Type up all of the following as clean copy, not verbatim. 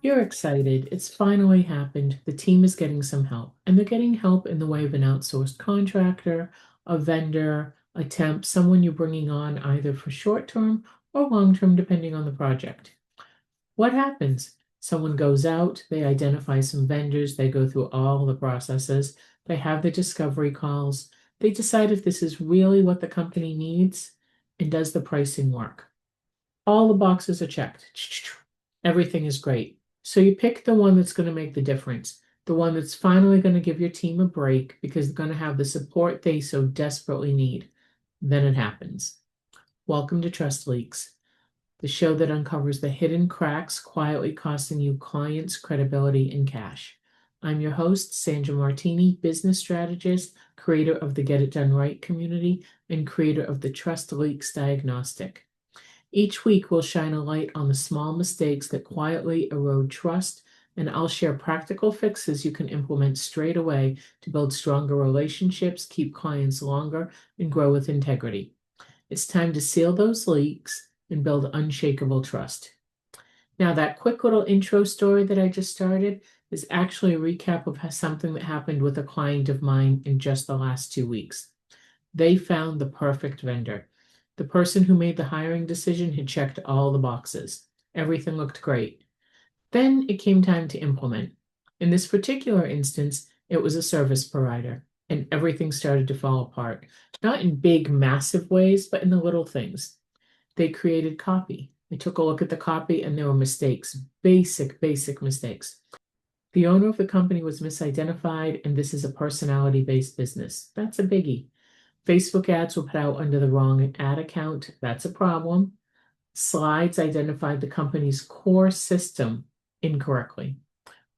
You're excited. It's finally happened. The team is getting some help, and they're getting help in the way of an outsourced contractor, a vendor, a temp, someone you're bringing on either for short term or long term, depending on the project. What happens? Someone goes out, they identify some vendors, they go through all the processes, they have the discovery calls, they decide if this is really what the company needs, and does the pricing work. All the boxes are checked. Everything is great. So you pick the one that's going to make the difference, the one that's finally going to give your team a break because they're going to have the support they so desperately need. Then it happens. Welcome to Trust Leaks, the show that uncovers the hidden cracks quietly costing you clients, credibility, and cash. I'm your host, Sandra Martini, business strategist, creator of the Get It Done Right community, and creator of the Trust Leaks Diagnostic. Each week, we'll shine a light on the small mistakes that quietly erode trust, and I'll share practical fixes you can implement straight away to build stronger relationships, keep clients longer, and grow with integrity. It's time to seal those leaks and build unshakable trust. Now, that quick little intro story that I just started is actually a recap of something that happened with a client of mine in just the last 2 weeks. They found the perfect vendor. The person who made the hiring decision had checked all the boxes. Everything looked great. Then it came time to implement. In this particular instance, it was a service provider, and everything started to fall apart. Not in big, massive ways, but in the little things. They created copy. They took a look at the copy, and there were mistakes, basic mistakes. The owner of the company was misidentified, and this is a personality-based business. That's a biggie. Facebook ads were put out under the wrong ad account. That's a problem. Slides identified the company's core system incorrectly.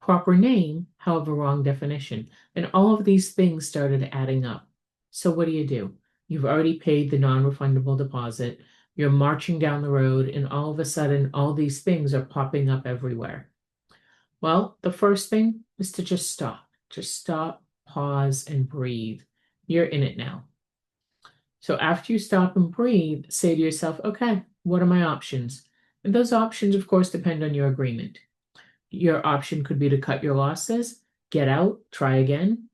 Proper name, however, wrong definition. And all of these things started adding up. So what do? You've already paid the non-refundable deposit. You're marching down the road, and all of a sudden, all these things are popping up everywhere. Well, the first thing is to just stop. Just stop, pause, and breathe. You're in it now. So after you stop and breathe, say to yourself, okay, what are my options? And those options, of course, depend on your agreement. Your option could be to cut your losses, get out, try again.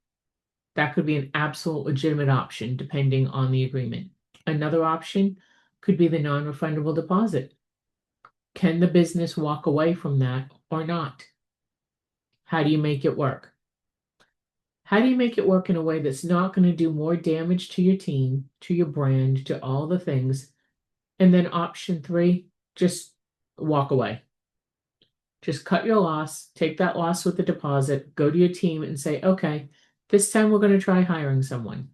That could be an absolute legitimate option depending on the agreement. Another option could be the non-refundable deposit. Can the business walk away from that or not? How do you make it work? How do you make it work in a way that's not going to do more damage to your team, to your brand, to all the things? And then option 3, just walk away. Just cut your loss, take that loss with the deposit, go to your team and say, okay, this time we're going to try hiring someone.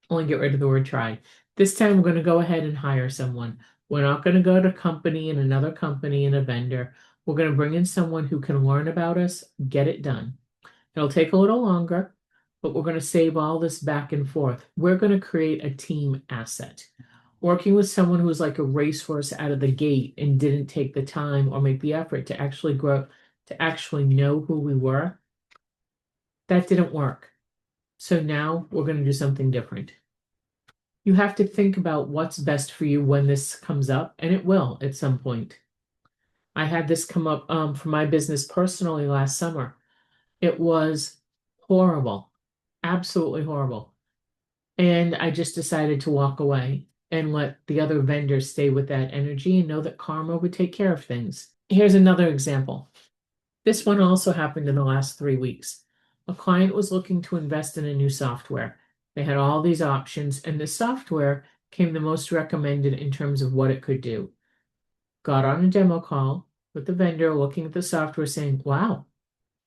Only get rid of the word try. This time we're going to go ahead and hire someone. We're not going to go to company and another company and a vendor. We're going to bring in someone who can learn about us, get it done. It'll take a little longer, but we're going to save all this back and forth. We're going to create a team asset. Working with someone who was like a racehorse out of the gate and didn't take the time or make the effort to actually grow, to actually know who we were, that didn't work. So now we're going to do something different. You have to think about what's best for you when this comes up, and it will at some point. I had this come up for my business personally last summer. It was horrible, absolutely horrible. And I just decided to walk away and let the other vendors stay with that energy and know that karma would take care of things. Here's another example. This one also happened in the last 3 weeks. A client was looking to invest in a new software. They had all these options, and the software came the most recommended in terms of what it could do. Got on a demo call with the vendor looking at the software saying, wow,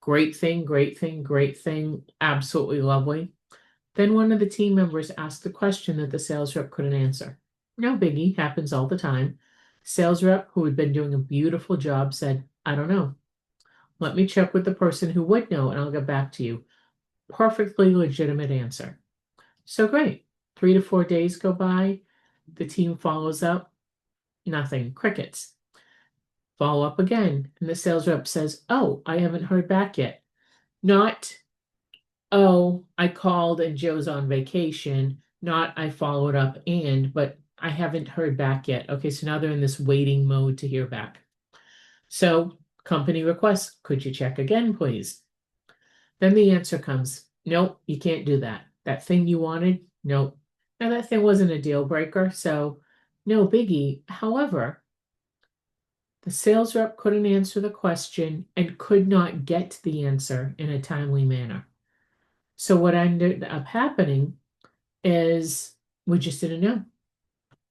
great thing, great thing, great thing, absolutely lovely. Then one of the team members asked a question that the sales rep couldn't answer. No biggie, happens all the time. Sales rep, who had been doing a beautiful job, said, I don't know. Let me check with the person who would know and I'll get back to you. Perfectly legitimate answer. So great. 3 to 4 days go by. The team follows up. Nothing. Crickets. Follow up again. And the sales rep says, oh, I haven't heard back yet. Not, oh, I called and Joe's on vacation. Not, I followed up but I haven't heard back yet. Okay, so now they're in this waiting mode to hear back. So Company requests, could you check again, please? Then the answer comes, nope, you can't do that. That thing you wanted, nope. Now that thing wasn't a deal breaker, so no biggie. However, the sales rep couldn't answer the question and could not get the answer in a timely manner. So what ended up happening is we just didn't know.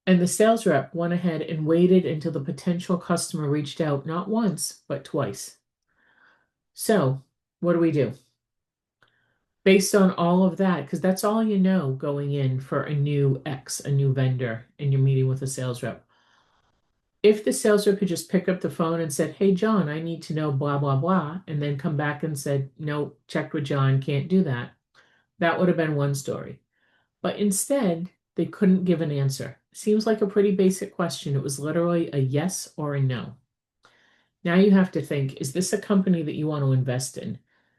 And the sales rep went ahead and waited until the potential customer reached out not once, but twice. So what do we do? Based on all of that, because that's all you know going in for a new vendor, and you're meeting with a sales rep. If the sales rep could just pick up the phone and said, hey, John, I need to know blah, blah, blah, and then come back and said, no, checked with John, can't do that, that would have been one story. But instead, they couldn't give an answer. Seems like a pretty basic question. It was literally a yes or a no. Now you have to think, is this a company that you want to invest in?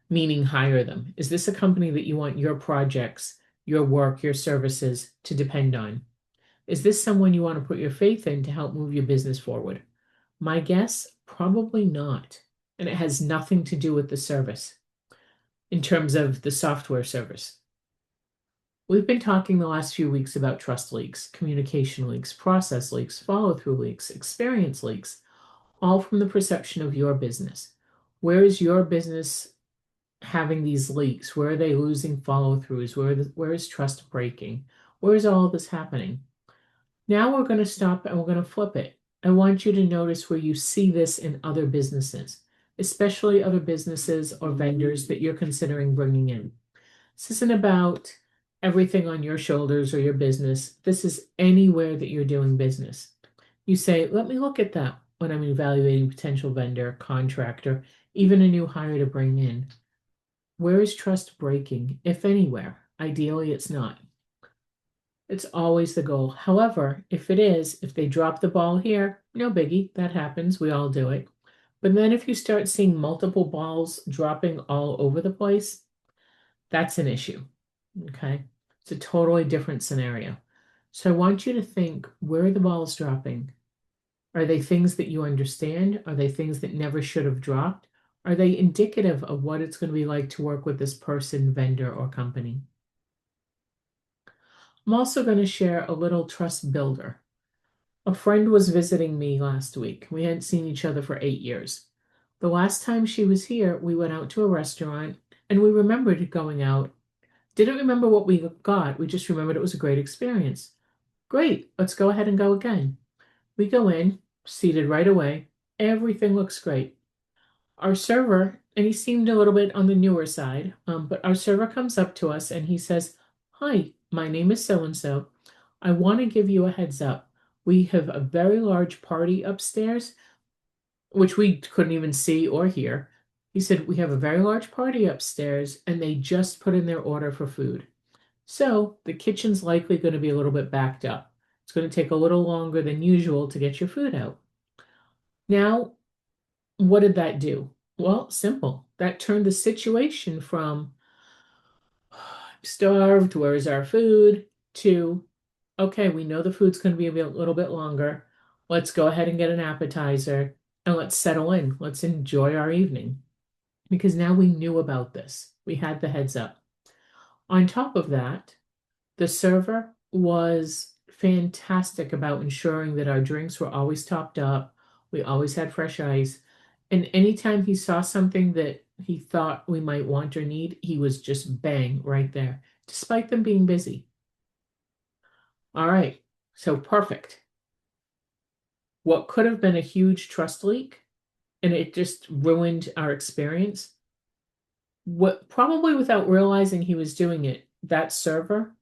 Meaning hire them. Is this a company that you want your projects, your work, your services to depend on? Is this someone you want to put your faith in to help move your business forward? My guess, probably not. And it has nothing to do with the service in terms of the software service. We've been talking the last few weeks about trust leaks, communication leaks, process leaks, follow-through leaks, experience leaks, all from the perception of your business. Where is your business having these leaks? Where are they losing follow-throughs? Where is trust breaking? Where is all of this happening? Now we're going to stop and we're going to flip it. I want you to notice where you see this in other businesses, especially other businesses or vendors that you're considering bringing in. This isn't about everything on your shoulders or your business. This is anywhere that you're doing business. You say, let me look at that when I'm evaluating potential vendor, contractor, even a new hire to bring in. Where is trust breaking, if anywhere? Ideally, it's not. It's always the goal. However, if it is, if they drop the ball here, no biggie, that happens. We all do it. But then if you start seeing multiple balls dropping all over the place, that's an issue. Okay. It's a totally different scenario. So I want you to think, where are the balls dropping? Are they things that you understand? Are they things that never should have dropped? Are they indicative of what it's going to be like to work with this person, vendor, or company? I'm also going to share a little trust builder. A friend was visiting me last week. We hadn't seen each other for 8 years. The last time she was here, we went out to a restaurant and we remembered going out. Didn't remember what we got, we just remembered it was a great experience. Great, let's go ahead and go again. We go in, seated right away. Everything looks great. Our server, and he seemed a little bit on the newer side, but our server comes up to us and he says, hi, my name is so-and-so. I want to give you a heads up. We have a very large party upstairs, which we couldn't even see or hear. He said, we have a very large party upstairs and they just put in their order for food. So the kitchen's likely going to be a little bit backed up. It's going to take a little longer than usual to get your food out. Now, what did that do? Well, simple. That turned the situation from I'm starved, where is our food, to okay, we know the food's going to be a little bit longer. Let's go ahead and get an appetizer and let's settle in. Let's enjoy our evening. Because now we knew about this. We had the heads up. On top of that, the server was fantastic about ensuring that our drinks were always topped up. We always had fresh ice. And anytime he saw something that he thought we might want or need, he was just bang right there, despite them being busy. All right, so perfect. What could have been a huge trust leak, and it just ruined our experience. What probably without realizing he was doing it, that server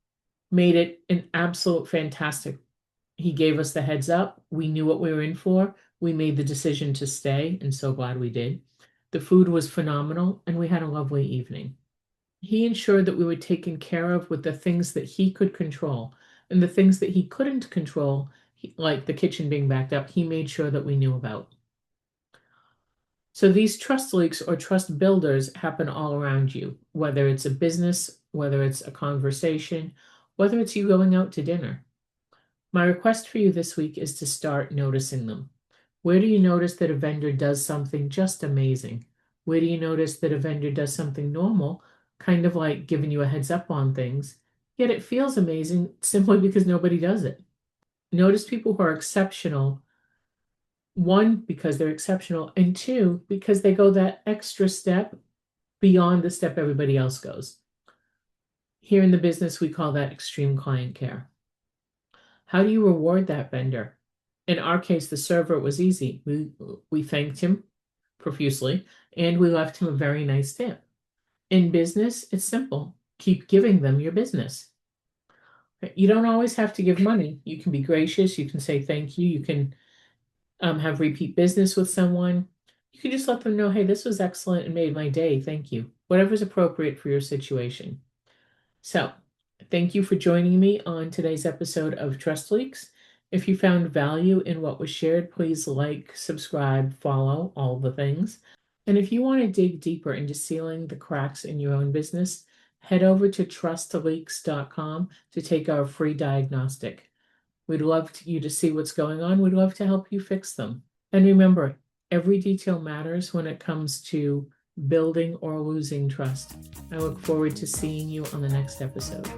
made it an absolute fantastic. He gave us the heads up. We knew what we were in for. We made the decision to stay, and so glad we did. The food was phenomenal, and we had a lovely evening. He ensured that we were taken care of with the things that he could control, and the things that he couldn't control, like the kitchen being backed up, he made sure that we knew about. So these trust leaks or trust builders happen all around you, whether it's a business, whether it's a conversation, whether it's you going out to dinner. My request for you this week is to start noticing them. Where do you notice that a vendor does something just amazing? Where do you notice that a vendor does something normal, kind of like giving you a heads up on things, yet it feels amazing simply because nobody does it? Notice people who are exceptional, one, because they're exceptional, and two, because they go that extra step beyond the step everybody else goes. Here in the business, we call that extreme client care. How do you reward that vendor? In our case, the server, it was easy. We thanked him profusely and we left him a very nice tip. In business, it's simple. Keep giving them your business. You don't always have to give money. You can be gracious. You can say thank you. You can have repeat business with someone. You can just let them know, hey, this was excellent and made my day. Thank you. Whatever's appropriate for your situation. So, thank you for joining me on today's episode of Trust Leaks. If you found value in what was shared, please like, subscribe, follow, all the things. And if you want to dig deeper into sealing the cracks in your own business, head over to trustleaks.com to take our free diagnostic. We'd love you to see what's going on. We'd love to help you fix them. And remember, every detail matters when it comes to building or losing trust. I look forward to seeing you on the next episode.